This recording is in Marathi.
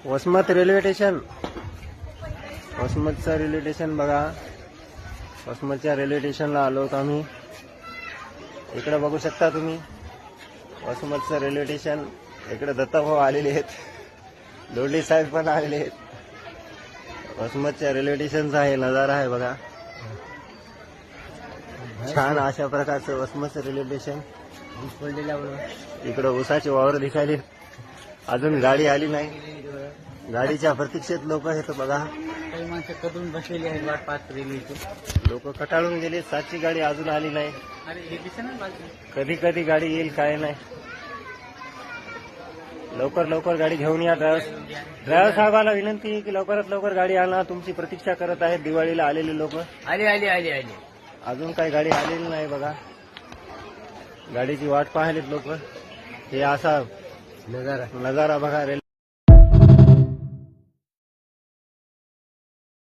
वसमत रेल्वे स्टेशन, वसमतचं रेल्वे स्टेशन बघा. वसमतच्या रेल्वे स्टेशनला आलो होतो आम्ही. इकडे बघू शकता तुम्ही वसमतचं रेल्वे स्टेशन. इकडे दत्ताभाऊ आलेले आहेत, दोंडे साहेब पण आलेले आहेत. वसमतच्या रेल्वे स्टेशनचा हे नजारा आहे बघा. छान अशा प्रकारचं वसमतचं रेल्वे स्टेशन. इकडं उसाचे वावर दिसायले. अजून गाडी आली नाही, गाडीच्या प्रतीक्षेत लोक आहेत बघा. काही माणसं कधून बसलेली आहेत वाट पाहत रेल्वेची. लोक कटाळून गेले. 7ची गाडी अजून आली नाही. अरे हे दिसे ना बाजू. कधी कधी गाडी येईल काय नाही. लवकर लवकर गाडी घेऊन या. ड्रायव्हर साहेबाला विनंती आहे की लवकरात लवकर गाडी आणा. तुमची प्रतीक्षा करत आहेत दिवाळीला आलेले लोक. आली आली आली आली. अजून काही गाडी आलेली नाही बघा. गाडीची वाट पाहिलीत लोक. हे असा नजारा बघा रेल्वे